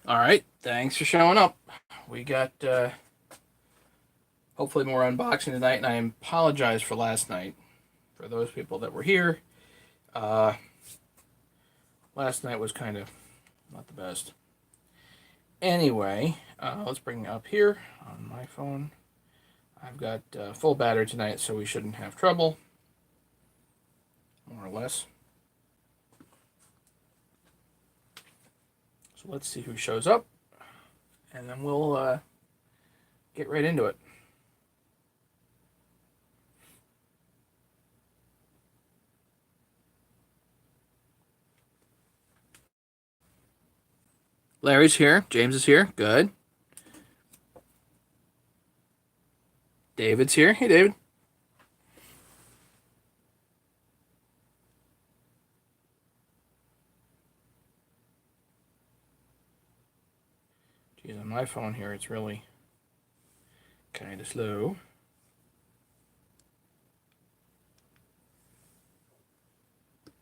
All right, thanks for showing up. We got hopefully more unboxing tonight, and I apologize for last night for those people that were here. Uh, Last night was kind of not the best. Anyway, let's bring it up here on my phone. I've got full battery tonight, so we shouldn't have trouble, more or less. So let's see who shows up, and then we'll get right into it. Larry's here. James is here. Good. David's here. Hey, David. Geez, on my phone here, it's really kind of slow.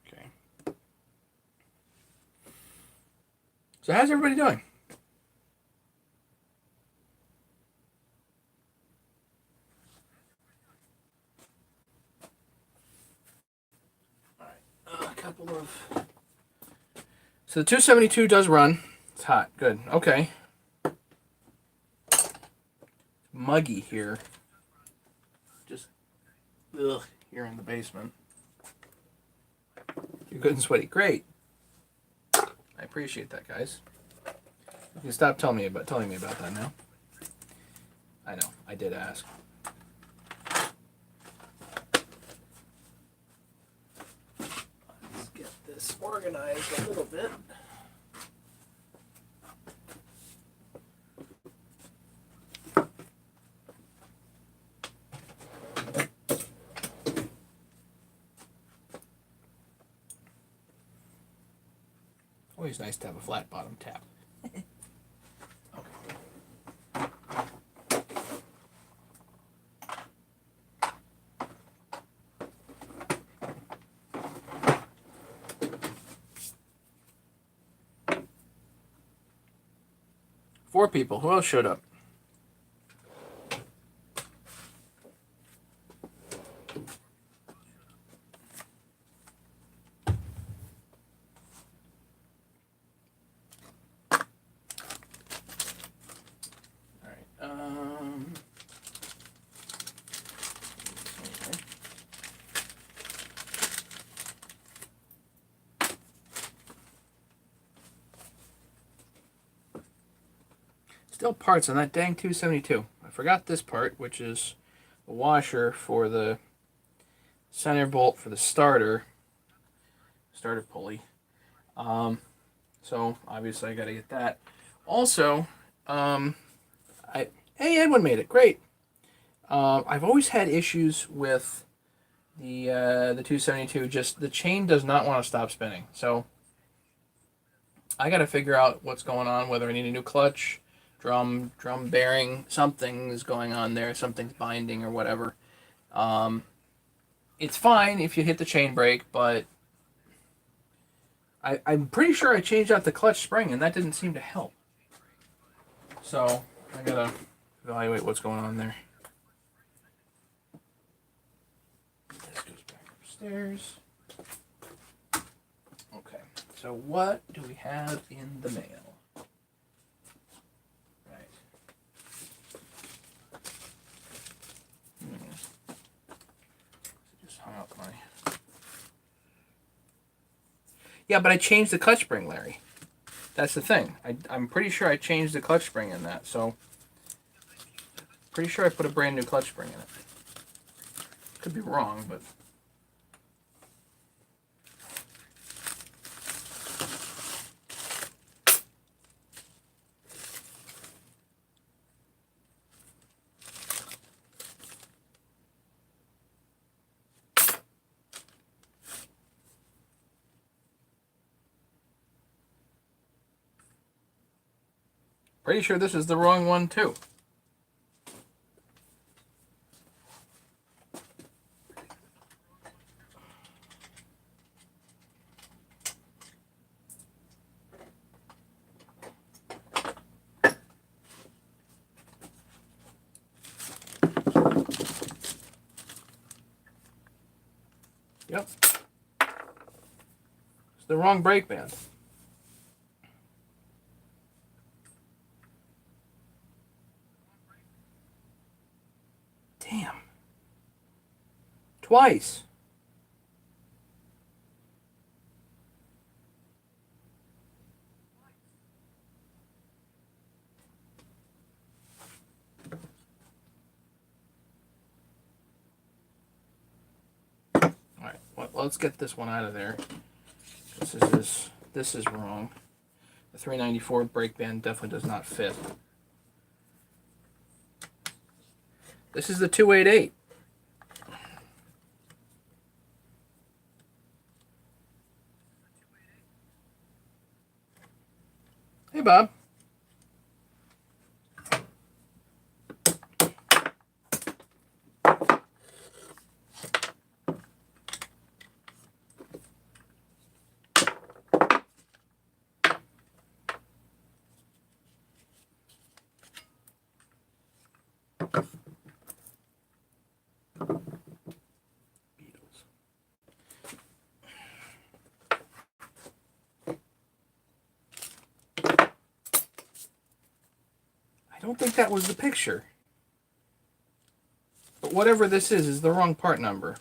Okay. So how's everybody doing? All right. A couple of. So the 272 does run. It's hot. Good. Okay. Muggy here. Just here in the basement. You're good and sweaty. Great. I appreciate that, guys. You can stop telling me about that now. I know. I did ask. Let's get this organized a little bit. Always nice to have a flat bottom tap. Four people. Who else showed up? All right. Still parts on that dang 272. I forgot this part, which is a washer for the center bolt for the starter pulley. So obviously I got to get that. Also, hey, Edwin made it. Great. I've always had issues with the 272. Just the chain does not want to stop spinning. So I got to figure out what's going on. Whether I need a new clutch, drum bearing, something is going on there. Something's binding or whatever. It's fine if you hit the chain brake, but I'm pretty sure I changed out the clutch spring and that didn't seem to help. So I gotta evaluate what's going on there. This goes back upstairs. Okay, so what do we have in the mail? Right. Just hung up my. Yeah, but I changed the clutch spring, Larry. That's the thing. I'm pretty sure I changed the clutch spring in that, so pretty sure I put a brand new clutch spring in it. Could be wrong, but pretty sure this is the wrong one too. Nope. It's the wrong brake band. Damn. Twice. Alright, well, let's get this one out of there. This is wrong. The 394 brake band definitely does not fit. This is the 288. Hey, Bob. I don't think that was the picture. But whatever this is the wrong part number.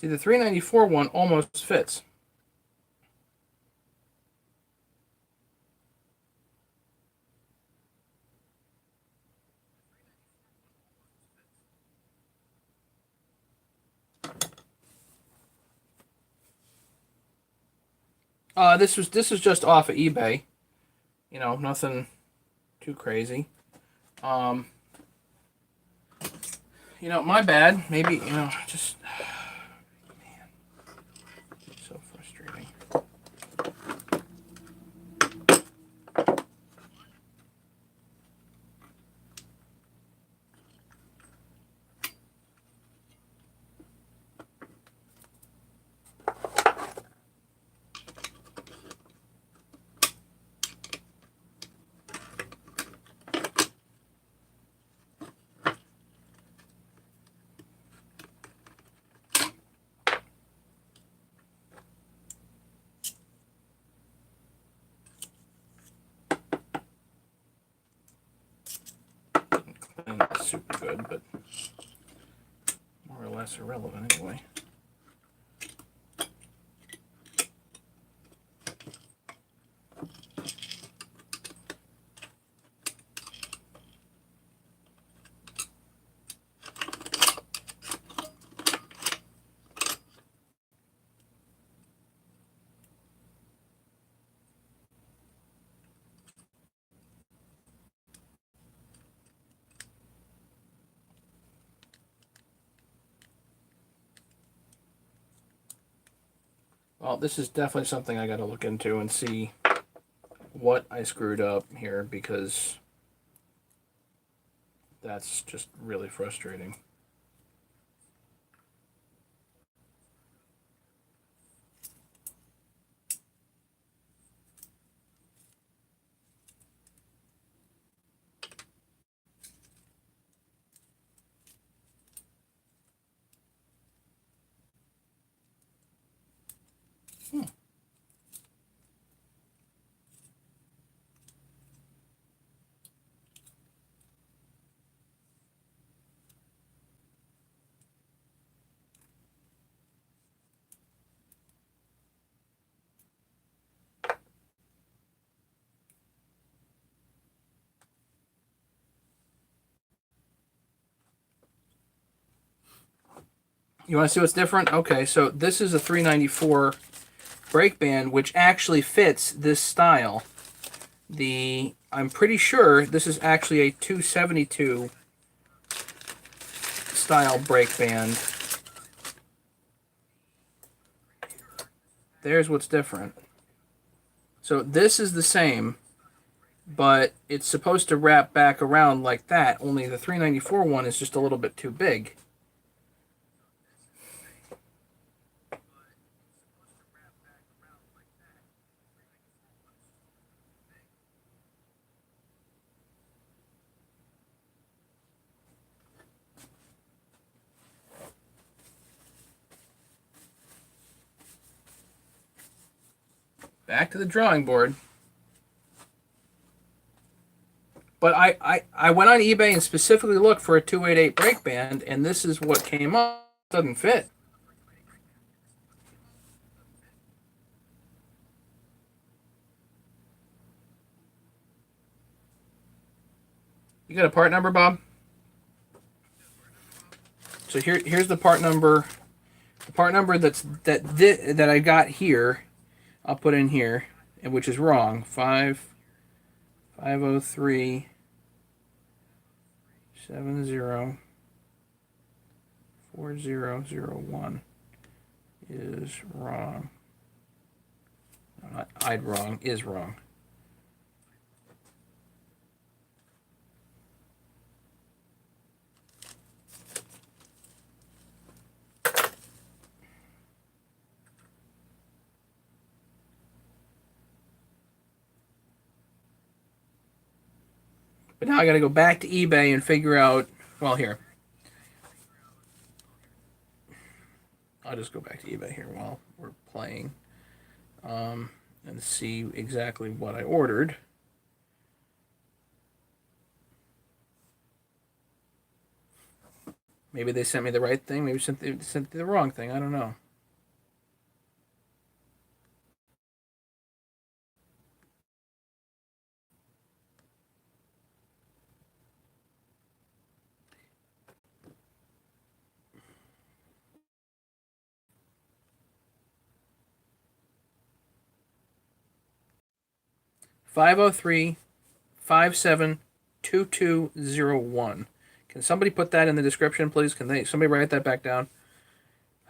See, the 394 one almost fits. This was just off of eBay. You know, nothing too crazy. You know, my bad. Maybe, you know, just man, so frustrating. Not super good, but more or less irrelevant anyway. Well, this is definitely something I got to look into and see what I screwed up here, because that's just really frustrating. You want to see what's different? Okay, so this is a 394 brake band, which actually fits this style. I'm pretty sure this is actually a 272 style brake band. There's what's different. So this is the same, but it's supposed to wrap back around like that, only the 394 one is just a little bit too big. Back to the drawing board. But I went on eBay and specifically looked for a 288 brake band, and this is what came up. It doesn't fit. You got a part number, Bob? So here's the part number. The part number that I got here, I'll put in here, and which is wrong. 503 70 4001 is wrong. No, not I'd wrong, is wrong. But now I got to go back to eBay and figure out, well, here. I'll just go back to eBay here while we're playing and see exactly what I ordered. Maybe they sent me the right thing. Maybe they sent the wrong thing. I don't know. $503-572201. Can somebody put that in the description, please? Somebody write that back down?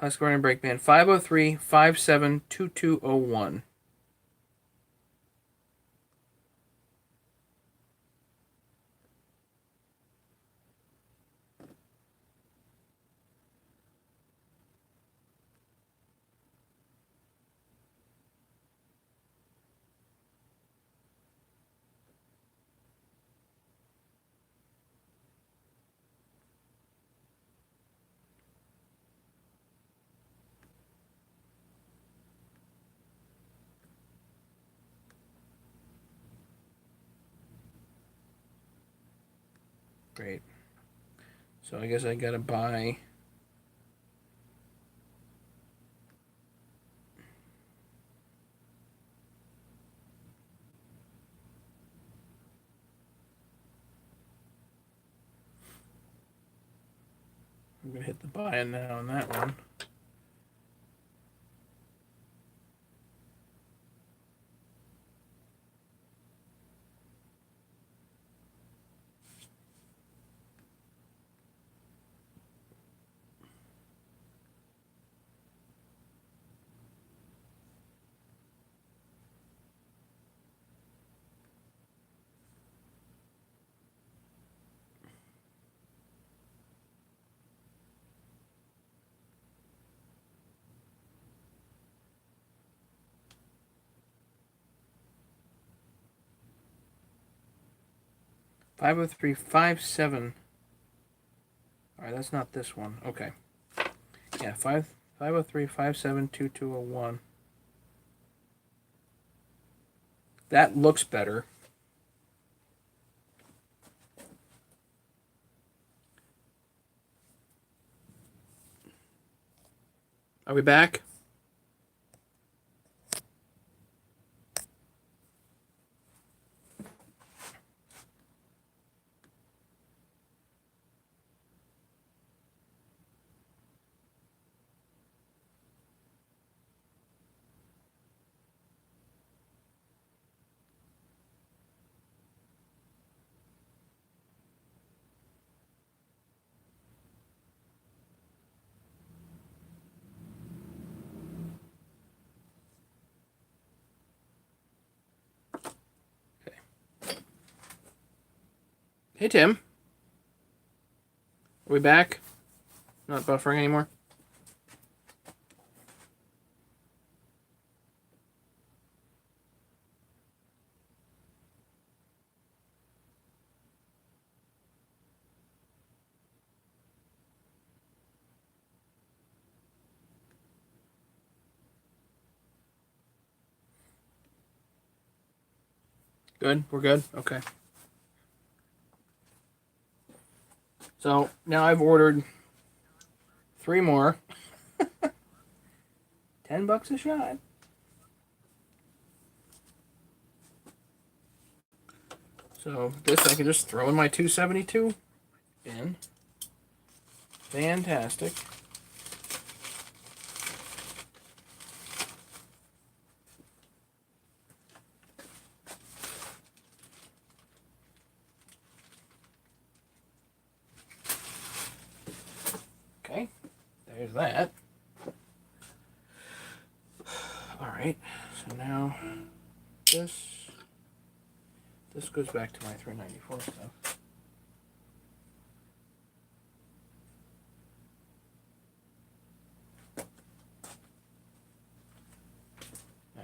Husqvarna brake band 503-572201. Great. So I guess I gotta buy. I'm gonna hit the buy now on that one. $503-57. All right, that's not this one. Okay. Yeah, 503-572201. That looks better. Are we back? Hey, Tim. Are we back? Not buffering anymore? Good? We're good? Okay. So now I've ordered 3 more. $10 a shot. So this I can just throw in my 272 in. Fantastic. Okay, there's that. Alright, so now this goes back to my 394 stuff.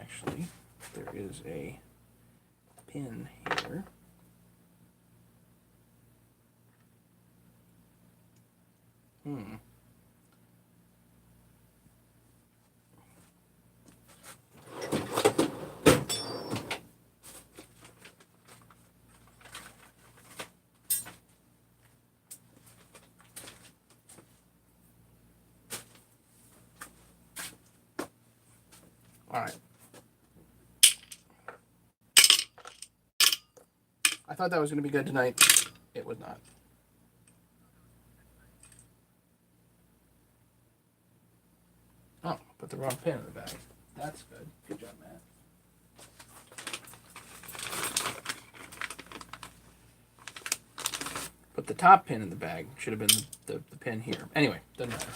Actually, there is a pin here. Alright. I thought that was going to be good tonight. It was not. Oh, put the wrong pin in the bag. That's good. Good job, Matt. Put the top pin in the bag. Should have been the pin here. Anyway, doesn't matter.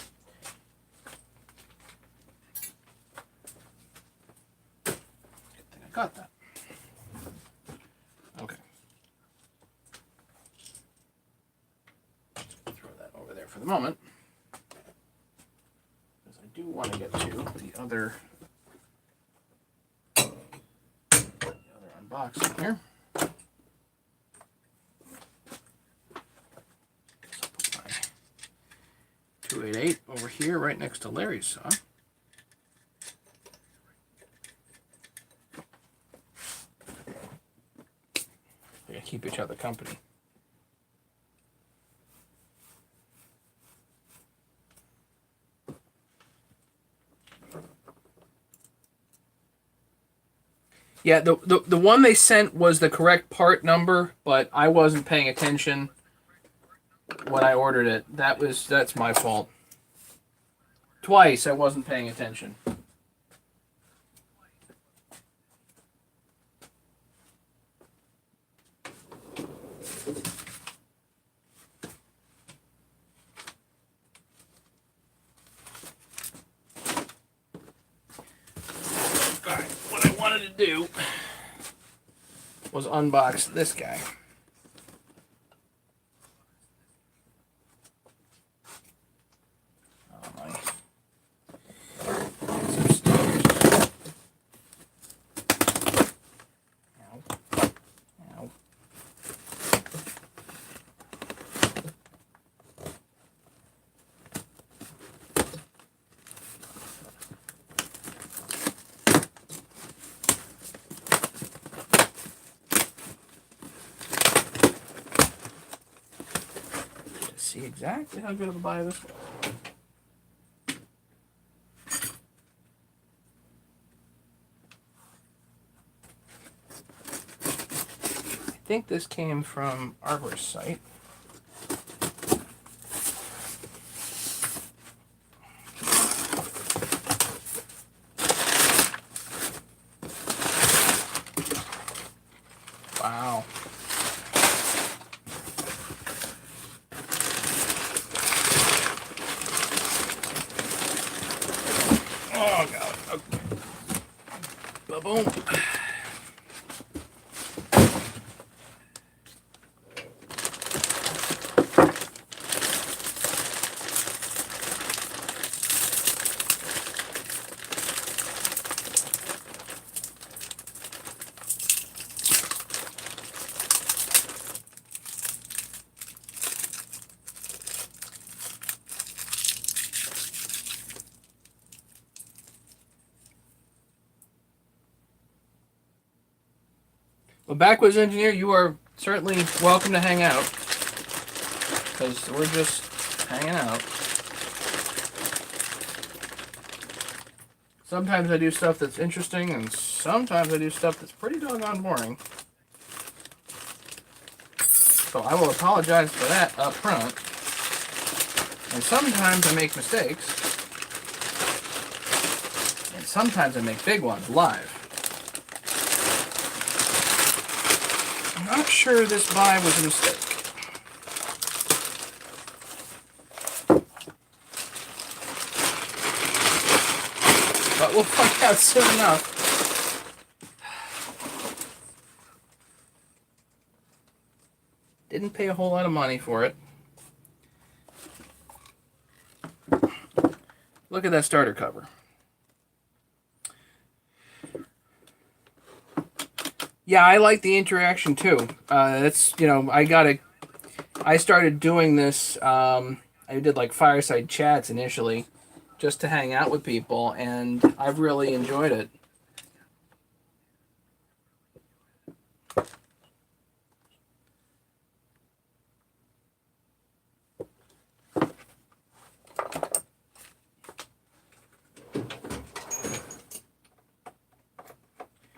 Good thing I got that. Okay. Throw that over there for the moment. Because I do want to get to the other unboxing here. 288 over here, right next to Larry's saw. We gotta keep each other company. Yeah, the one they sent was the correct part number, but I wasn't paying attention when I ordered it. That's my fault. Twice I wasn't paying attention. Alright, what I wanted to do was unbox this guy. See exactly how good of a buy this was. I think this came from Arbor's site. Wow. Oh, God. Okay. Ba-boom. Well, Backwoods Engineer, you are certainly welcome to hang out. Because we're just hanging out. Sometimes I do stuff that's interesting, and sometimes I do stuff that's pretty doggone boring. So I will apologize for that up front. And sometimes I make mistakes. And sometimes I make big ones live. I'm not sure this buy was a mistake. But we'll find out soon enough. Didn't pay a whole lot of money for it. Look at that starter cover. Yeah, I like the interaction too. It's, you know, I started doing this, I did like fireside chats initially just to hang out with people, and I've really enjoyed it.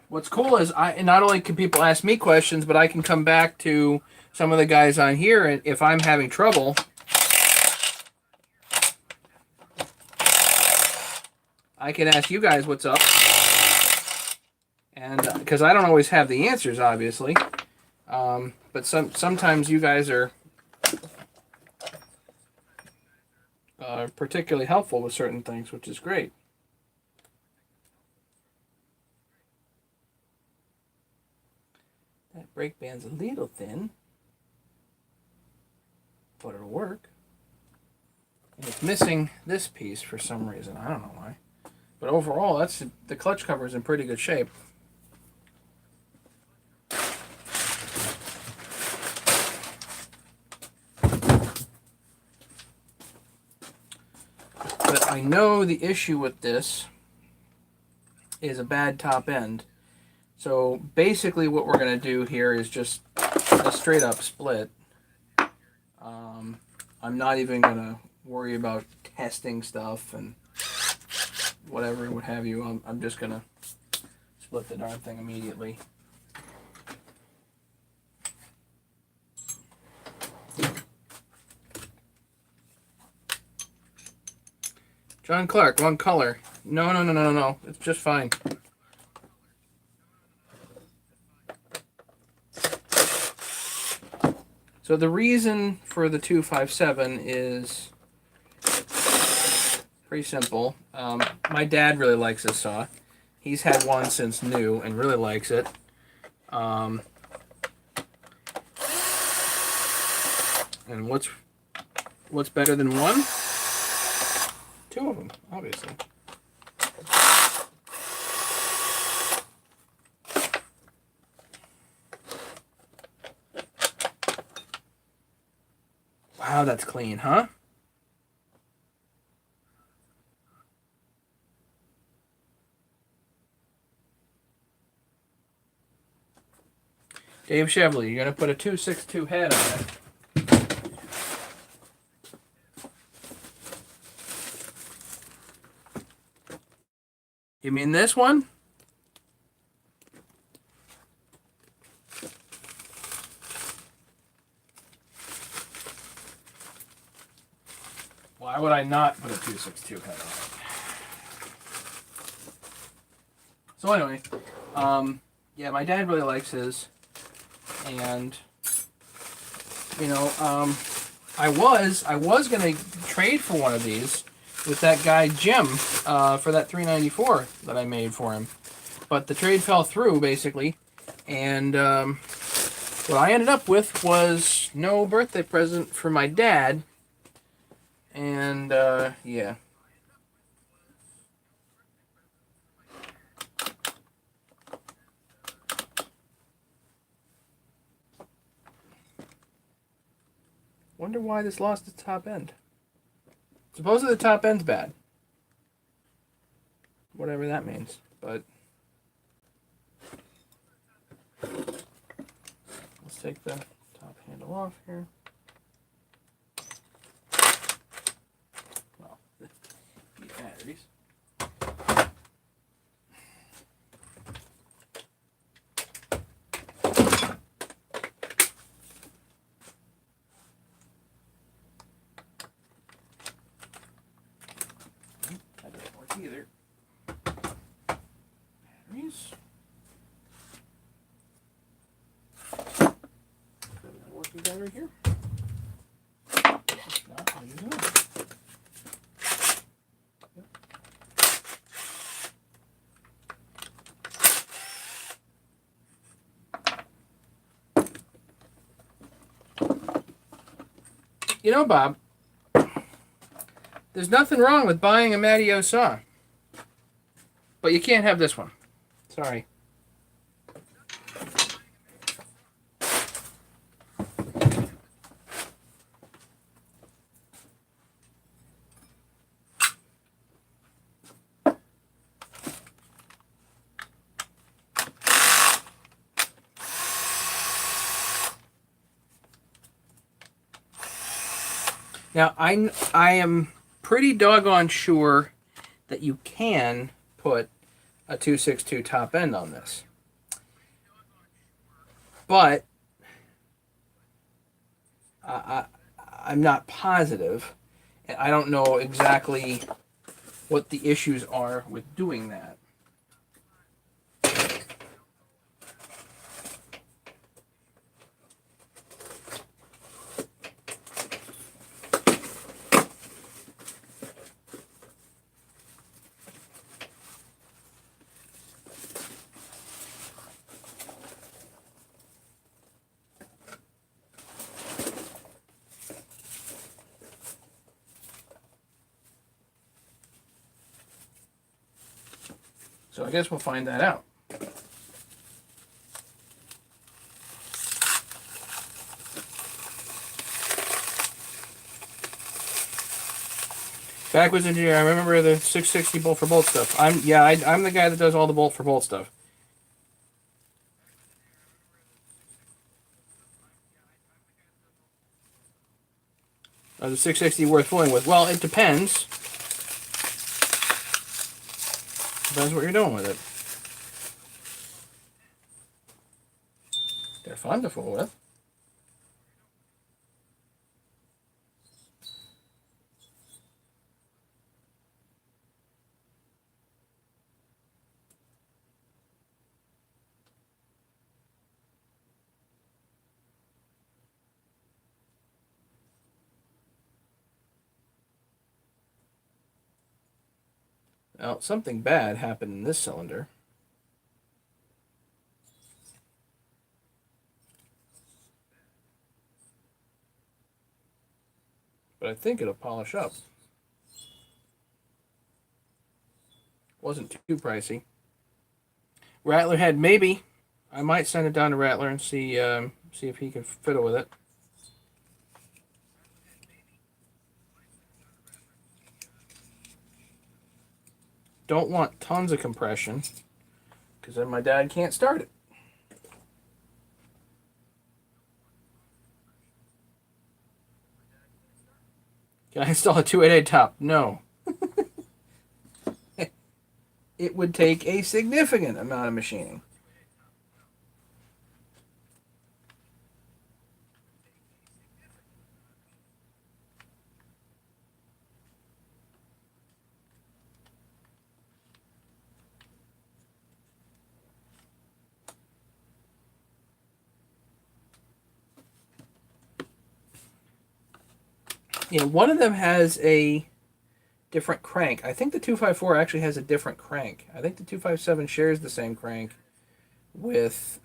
What's cool is not only can people ask me questions, but I can come back to some of the guys on here, and if I'm having trouble, I can ask you guys what's up. And because I don't always have the answers, obviously, but sometimes you guys are particularly helpful with certain things, which is great. That brake band's a little thin, but it'll work. And it's missing this piece for some reason. I don't know why. But overall, the clutch cover is in pretty good shape. But I know the issue with this is a bad top end. So basically what we're going to do here is just a straight up split. I'm not even going to worry about testing stuff and whatever and what have you. I'm just going to split the darn thing immediately. John Clark, wrong color. No. It's just fine. So the reason for the 257 is pretty simple. My dad really likes this saw. He's had one since new and really likes it. And what's better than one? Two of them, obviously. Wow, that's clean, huh? Dave Chevrolet, you're going to put a 262 head on it. You mean this one? Why would I not put a 262 head on it? So anyway, yeah, my dad really likes his, and you know, I was gonna trade for one of these with that guy Jim for that 394 that I made for him, but the trade fell through basically, and what I ended up with was no birthday present for my dad, and yeah. Wonder why this lost its top end. Supposedly the top end's bad. Whatever that means. But take the top handle off here. Well, the batteries. That doesn't work either. Batteries. Working battery here. If not, I'll use another. You know, Bob, there's nothing wrong with buying a Mateo saw, but you can't have this one. Sorry. Now, I am pretty doggone sure that you can put a 262 top end on this. But I'm not positive, and I don't know exactly what the issues are with doing that. So I guess we'll find that out. Backwards engineer, I remember the 660 bolt for bolt stuff. I'm the guy that does all the bolt for bolt stuff. The 660 worth fooling with? Well, it depends. Depends what you're doing with it. They're fun to fool with. Now, something bad happened in this cylinder. But I think it'll polish up. Wasn't too pricey. Rattler head, maybe. I might send it down to Rattler and see if he can fiddle with it. Don't want tons of compression, because then my dad can't start it. Can I install a 288 top? No. It would take a significant amount of machining. Yeah, one of them has a different crank. I think the 254 actually has a different crank. I think the 257 shares the same crank with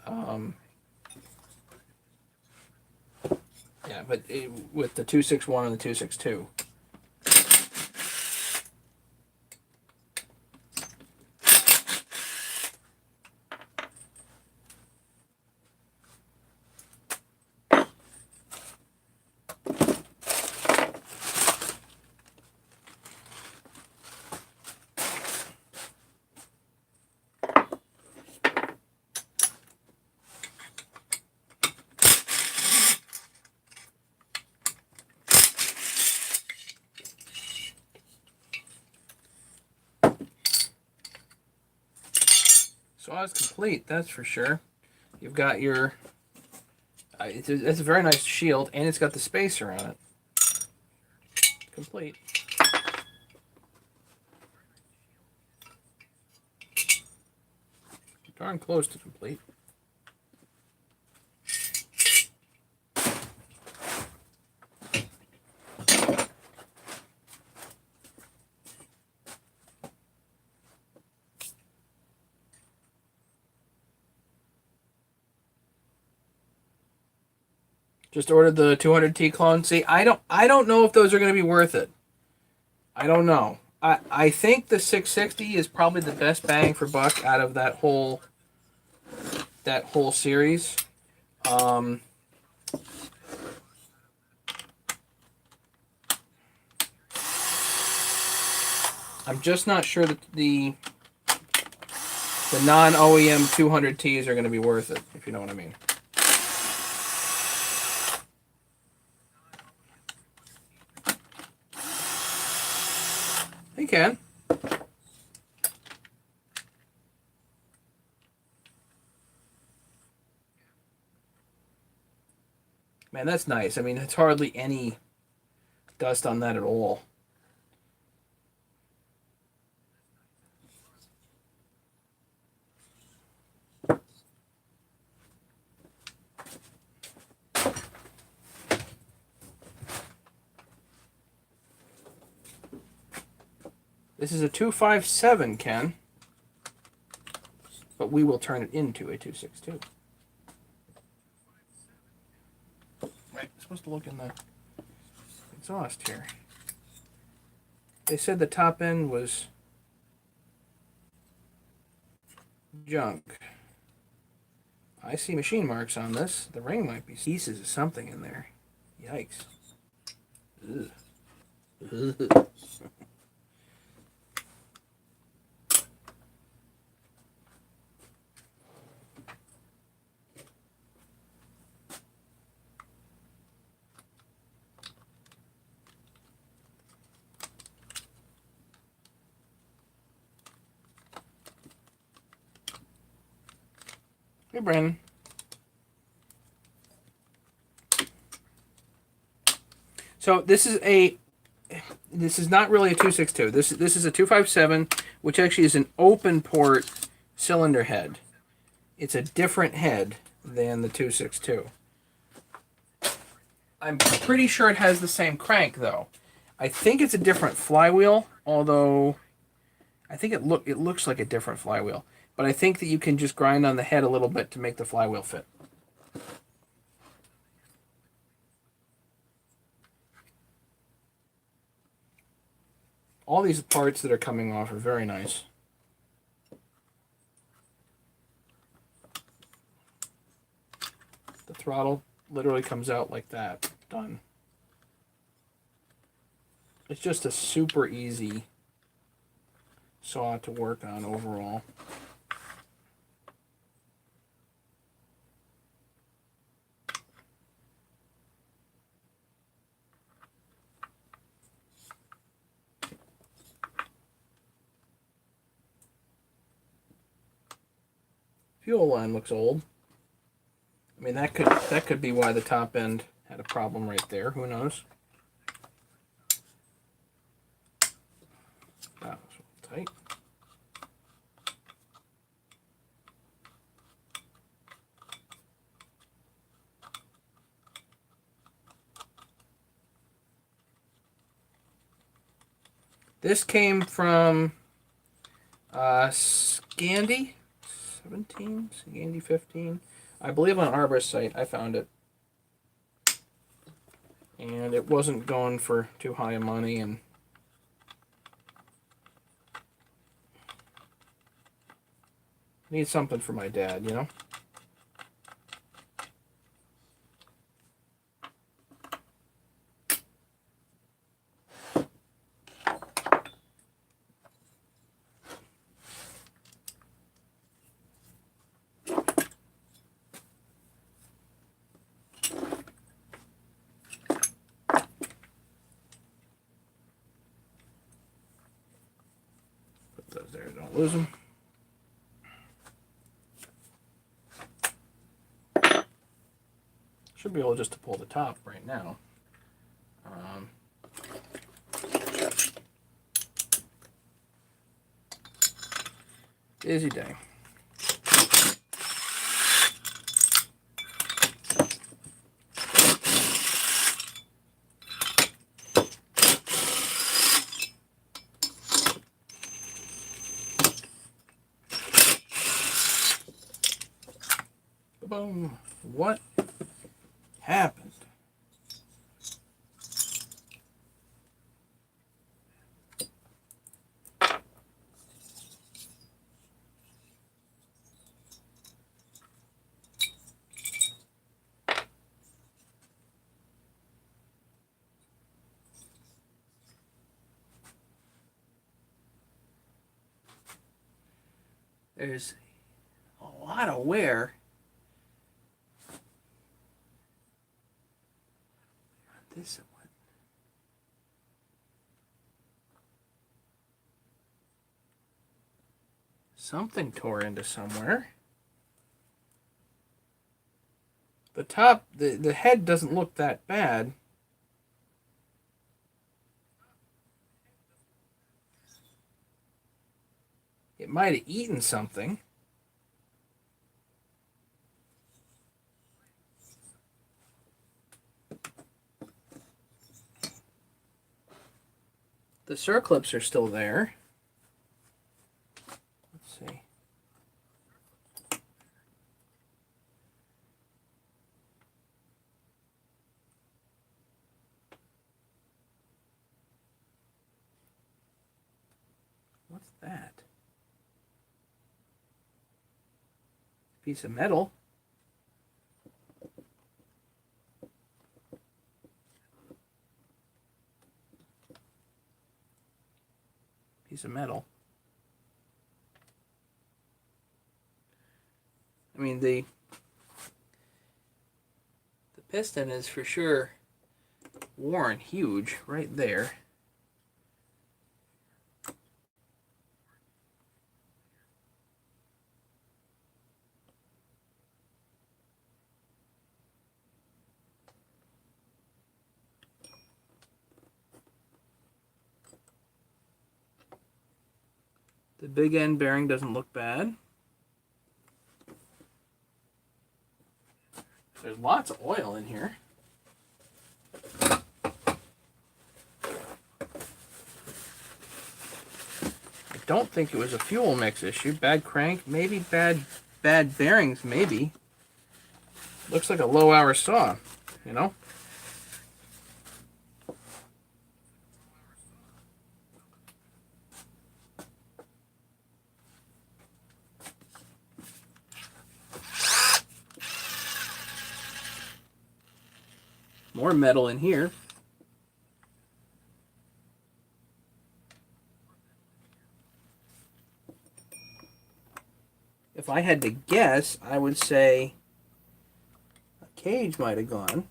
with the 261 and the 262. Well, it's complete, that's for sure. You've got your... it's a very nice shield, and it's got the spacer on it. Complete. Darn close to complete. Just ordered the 200T clone. See, I don't know if those are going to be worth it. I don't know. I think the 660 is probably the best bang for buck out of that whole series. I'm just not sure that the non-OEM 200Ts are going to be worth it, if you know what I mean. You can. Man, that's nice. I mean, it's hardly any dust on that at all. This is a 257, Ken. But we will turn it into a 262. Right, I'm supposed to look in the exhaust here. They said the top end was junk. I see machine marks on this. The ring might be pieces of something in there. Yikes. Ugh. Ugh. Hey, Brandon. So this is not really a 262. This is a 257, which actually is an open port cylinder head. It's a different head than the 262. I'm pretty sure it has the same crank though. I think it's a different flywheel, although I think it looks like a different flywheel. But I think that you can just grind on the head a little bit to make the flywheel fit. All these parts that are coming off are very nice. The throttle literally comes out like that. Done. It's just a super easy saw to work on overall. Fuel line looks old. I mean, that could be why the top end had a problem right there. Who knows? That was tight. This came from Scandi 17, Scandi 15. I believe on Arbor's site I found it. And it wasn't going for too high a money, and need something for my dad, you know? Put those there, don't lose them. Should be able just to pull the top right now. Busy day. Boom. What happened? There's a lot of wear on this one. Something tore into somewhere. The top, the head doesn't look that bad. It might have eaten something. The circlips are still there. Let's see. What's that? Piece of metal. Piece of metal. I mean, the piston is for sure worn huge right there. The big end bearing doesn't look bad. There's lots of oil in here. I don't think it was a fuel mix issue. Bad crank, maybe bad bearings, maybe. Looks like a low hour saw, you know? More metal in here. If I had to guess, I would say a cage might have gone.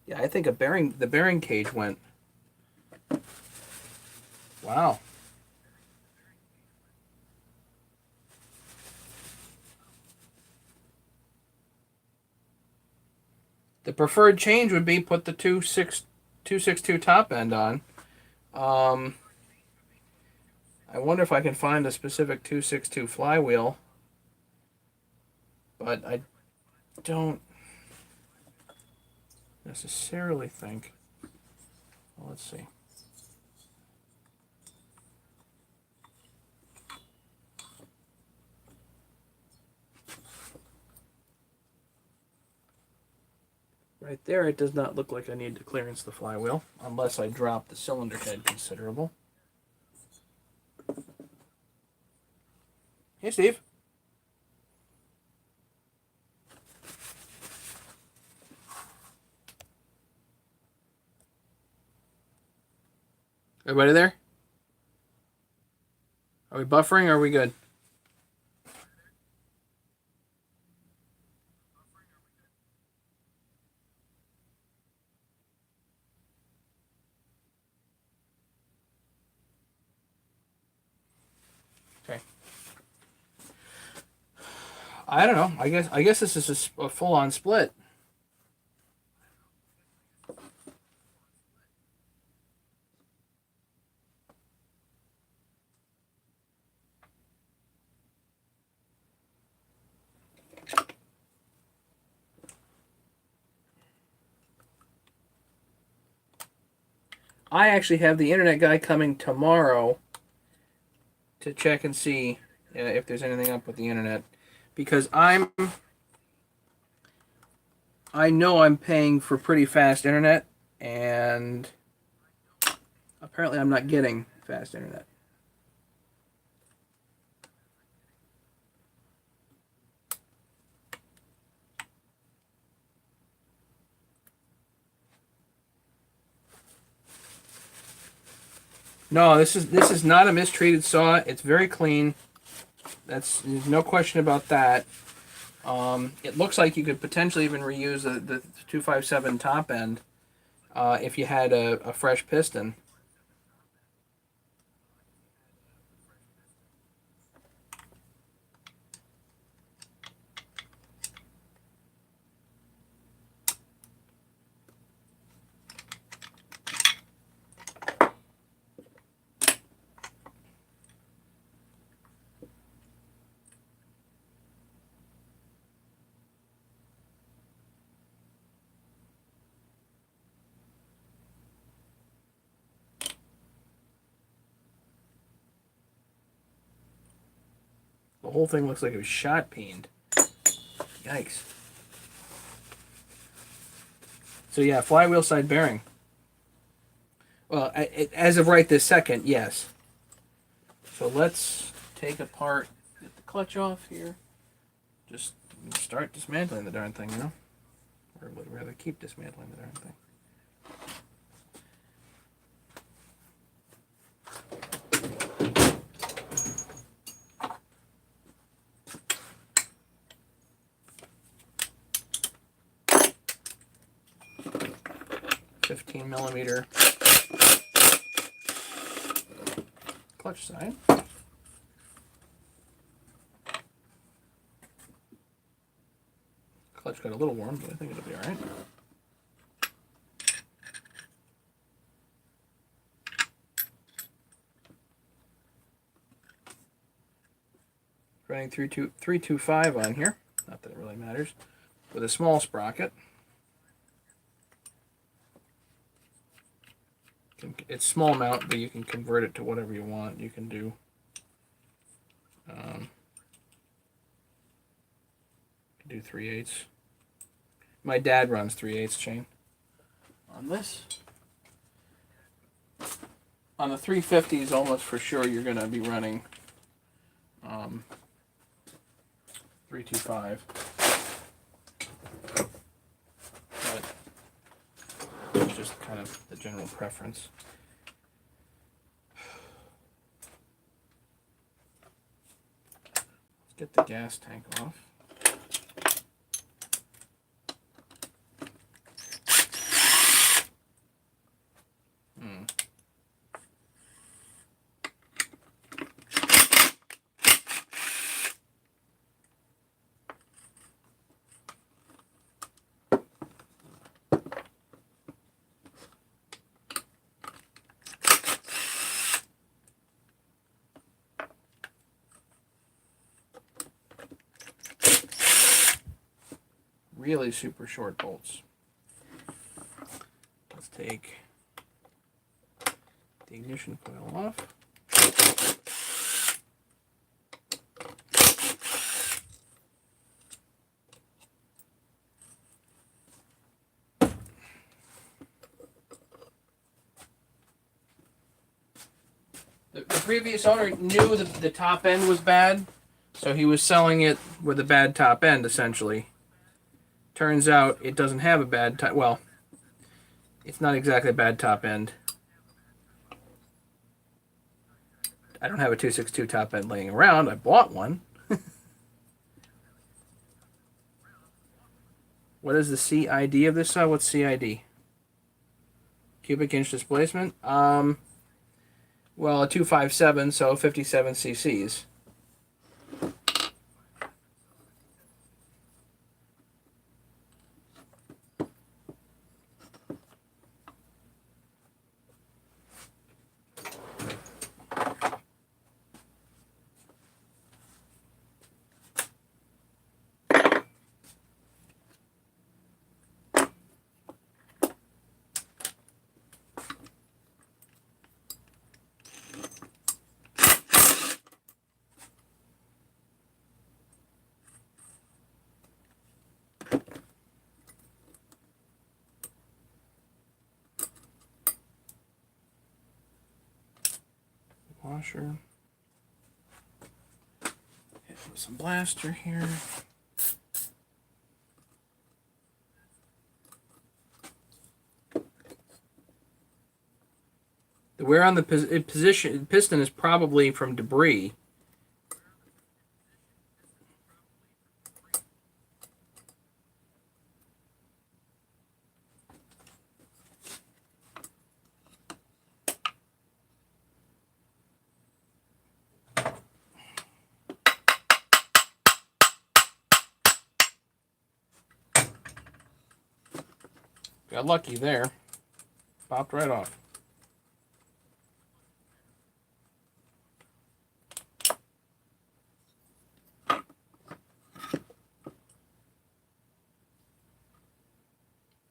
Yeah, I think the bearing cage went. Wow. The preferred change would be put the 262 top end on. I wonder if I can find a specific 262 flywheel, but I don't necessarily think. Well, let's see. Right there, it does not look like I need to clearance the flywheel, unless I drop the cylinder head considerable. Hey, Steve. Everybody there? Are we buffering or are we good? Okay. I don't know. I guess this is a full-on split. I actually have the internet guy coming tomorrow to check and see if there's anything up with the internet, because I know I'm paying for pretty fast internet, and apparently I'm not getting fast internet. No, this is not a mistreated saw. It's very clean. There's no question about that. It looks like you could potentially even reuse the 257 top end if you had a fresh piston. The whole thing looks like it was shot peened. Yikes. So yeah, flywheel side bearing. Well, as of right this second, yes. So let's take apart, get the clutch off here. Just start dismantling the darn thing, you know? Or would rather keep dismantling the darn thing. $15mm clutch side. Clutch got a little warm, but I think it'll be alright. Running 325 on here, not that it really matters, with a small sprocket. It's small mount, but you can convert it to whatever you want. You can do do 3/8. My dad runs 3/8 chain on this. On the 350s, almost for sure you're going to be running 325. But it's just kind of the general preference. Let's get the gas tank off. Really super short bolts. Let's take the ignition coil off. The previous owner knew that the top end was bad, so he was selling it with a bad top end, essentially. Turns out it doesn't have a bad top. Well, it's not exactly a bad top end. I don't have a 262 top end laying around. I bought one. What is the CID of this saw? What's CID? Cubic inch displacement? Well, a 257, so 57 cc's. washer. Hit with some blaster here. The wear on the piston is probably from debris. Got lucky there. Popped right off.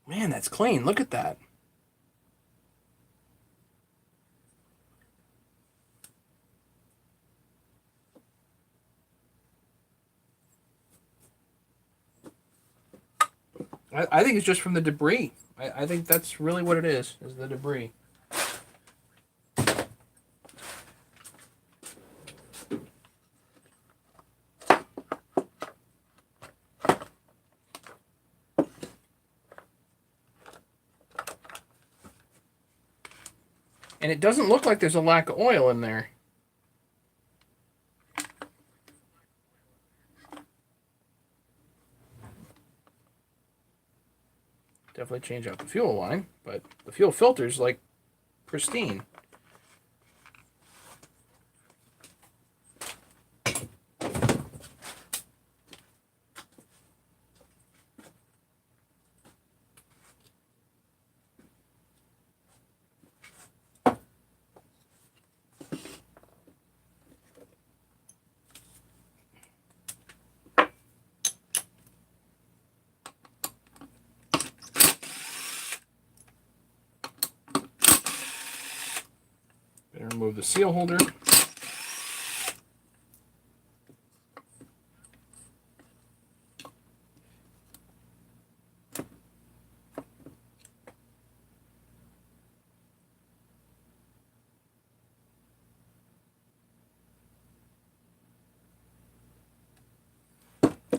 Man, that's clean. Look at that. I think it's just from the debris. I think that's really what it is the debris. And it doesn't look like there's a lack of oil in there. Definitely change out the fuel line, but the fuel filter's like pristine. Better remove the seal holder.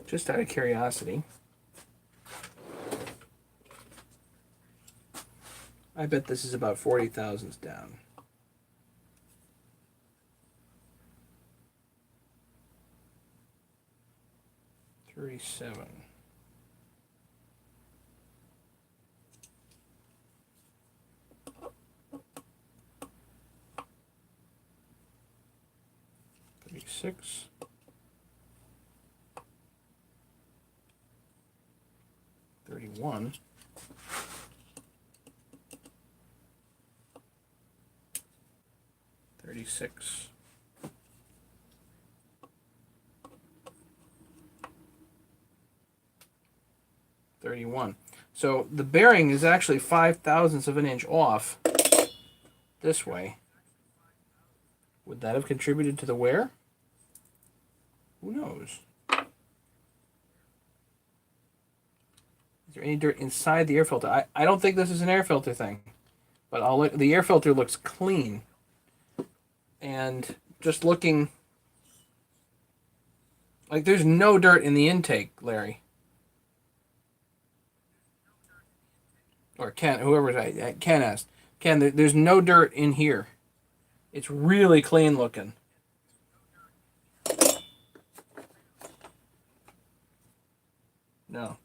Just out of curiosity, I bet this is about 40 thousandths down. 37. Six. 31. 36. 31. So the bearing is actually 5 thousandths of an inch off this way. Would that have contributed to the wear? Who knows? Is there any dirt inside the air filter? I don't think this is an air filter thing, but the air filter looks clean. And just looking, like there's no dirt in the intake, Larry. Or Ken, whoever Ken asked. Ken, there's no dirt in here. It's really clean looking. No.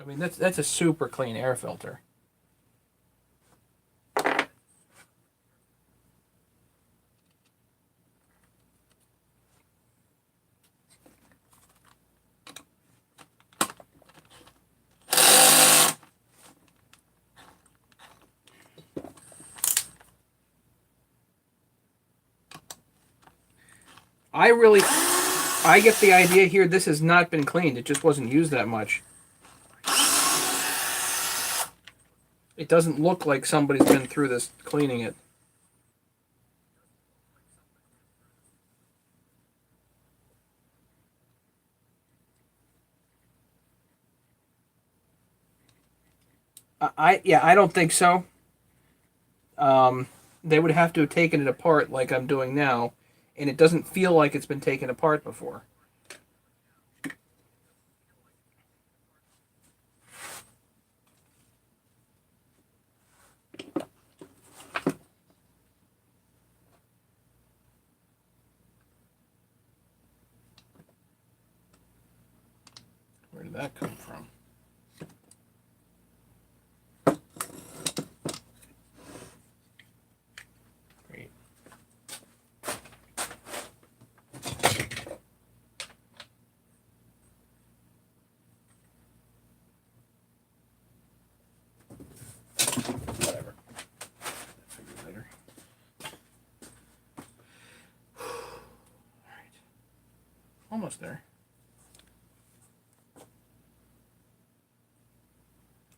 I mean, that's a super clean air filter. I get the idea here this has not been cleaned. It just wasn't used that much. It doesn't look like somebody's been through this cleaning it. I don't think so. they would have to have taken it apart like I'm doing now, and it doesn't feel like it's been taken apart before. Where did that come from? Great. Whatever. Figure later. All right. Almost there.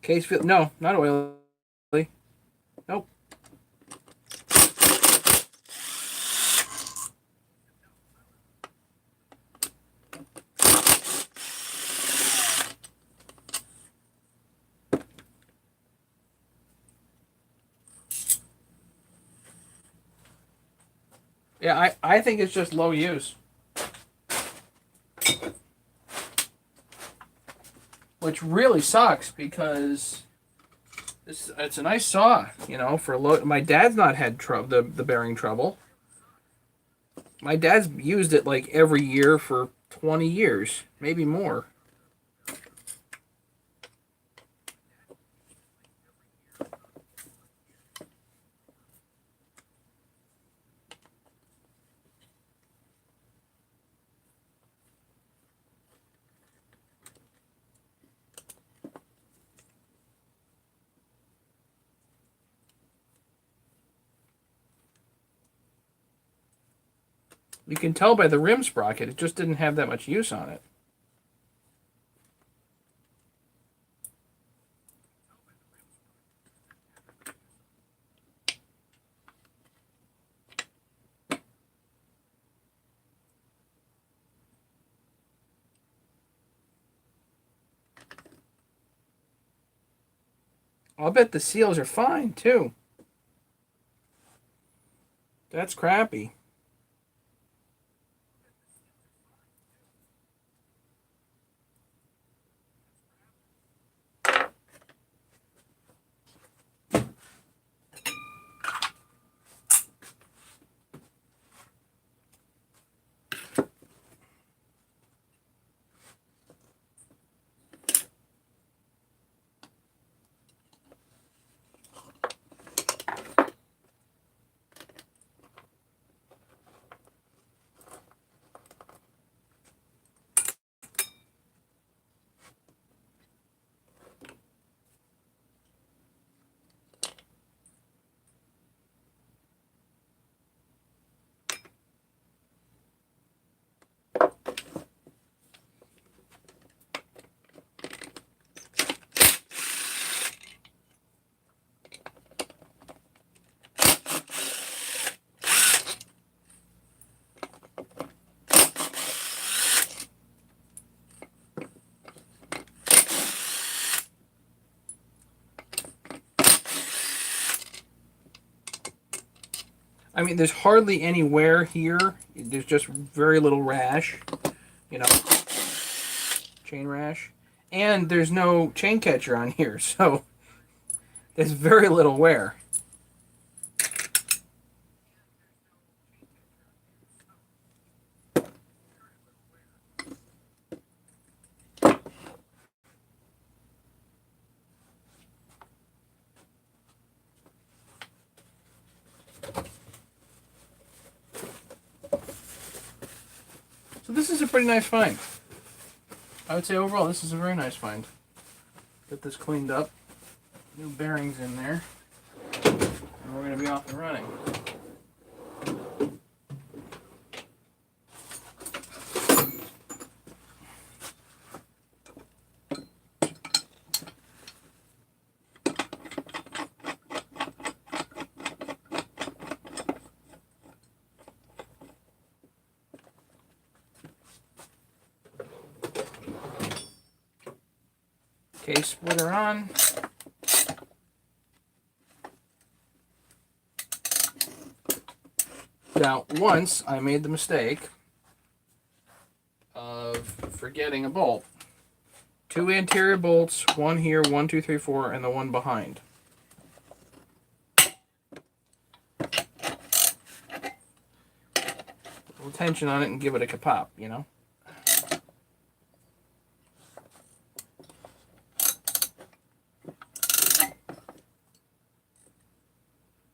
Case feel no, not oily. Nope. Yeah, I think it's just low use. Which really sucks because it's a nice saw, you know, for low. My dad's not had the bearing trouble. My dad's used it like every year for 20 years, maybe more. You can tell by the rim sprocket, it just didn't have that much use on it. I'll bet the seals are fine, too. That's crappy. I mean, there's hardly any wear here. There's just very little rash, you know, chain rash. And there's no chain catcher on here, so there's very little wear. So this is a pretty nice find. I would say overall, this is a very nice find. Get this cleaned up. New bearings in there. And we're going to be off and running. Case splitter on. Now, once I made the mistake of forgetting a bolt. 2 anterior bolts, one here, 1, 2, 3, 4, and the one behind. A little tension on it and give it a pop, you know?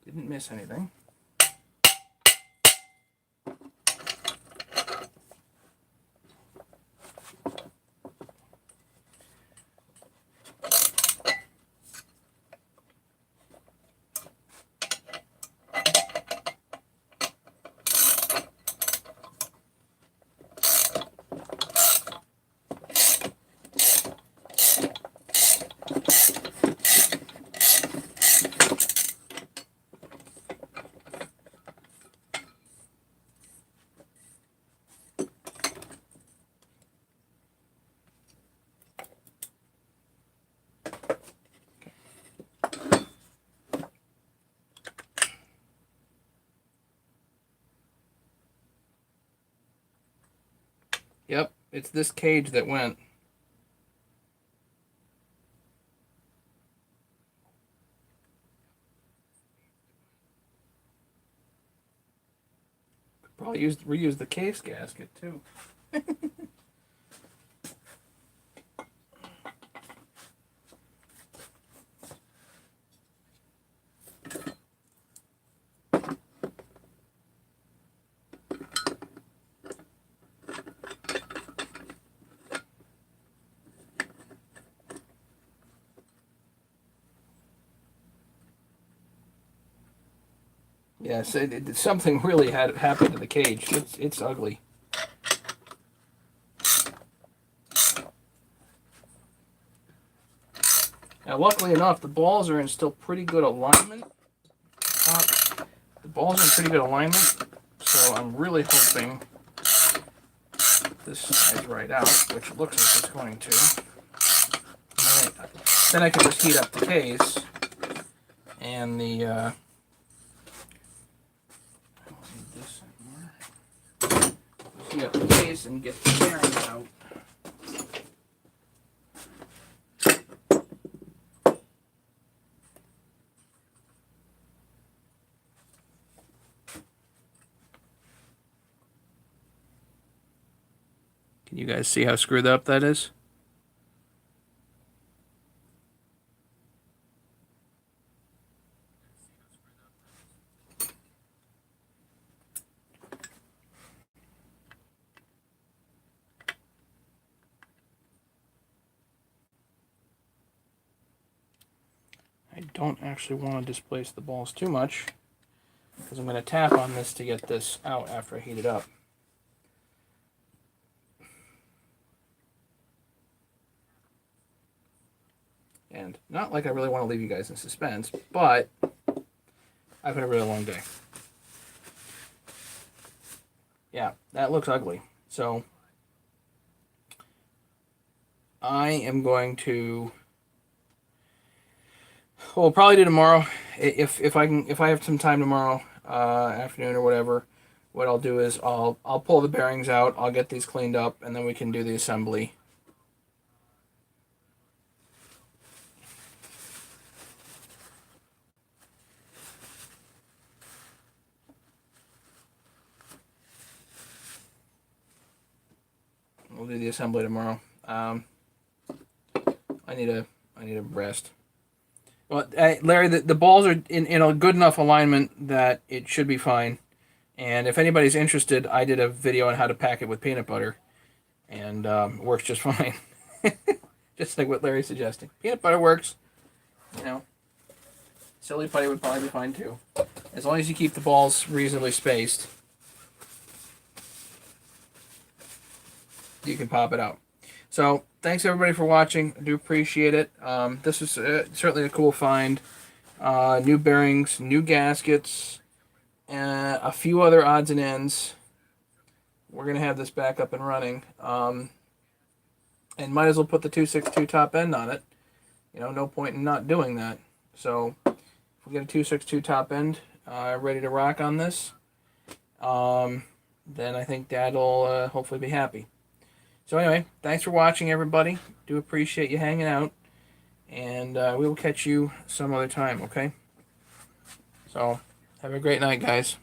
Didn't miss anything. Yep, it's this cage that went. Could probably reuse the case gasket too. Yes, something really had happened to the cage. It's ugly. Now, luckily enough, the balls are in still pretty good alignment. The balls are in pretty good alignment, so I'm really hoping this slides right out, which it looks like it's going to. Then I can just heat up the case and the. Heat up the case and get the bearings out. Can you guys see how screwed up that is? I don't actually want to displace the balls too much because I'm going to tap on this to get this out after I heat it up. And not like I really want to leave you guys in suspense, but I've had a really long day. Yeah, that looks ugly. So I am going to. Well, we'll probably do tomorrow. If I have some time tomorrow afternoon or whatever, what I'll do is I'll pull the bearings out. I'll get these cleaned up, and then we can do the assembly. We'll do the assembly tomorrow. I need a rest. Well, Larry, the balls are in a good enough alignment that it should be fine. And if anybody's interested, I did a video on how to pack it with peanut butter, and it works just fine. Just like what Larry's suggesting. Peanut butter works. You know, silly putty would probably be fine too, as long as you keep the balls reasonably spaced. You can pop it out. So thanks everybody for watching. I do appreciate it. This is certainly a cool find. New bearings, new gaskets, a few other odds and ends. We're going to have this back up and running. And might as well put the 262 top end on it. You know, no point in not doing that. So if we get a 262 top end ready to rock on this, then I think Dad will hopefully be happy. So anyway, thanks for watching, everybody. Do appreciate you hanging out, and we will catch you some other time. Okay. So have a great night, guys.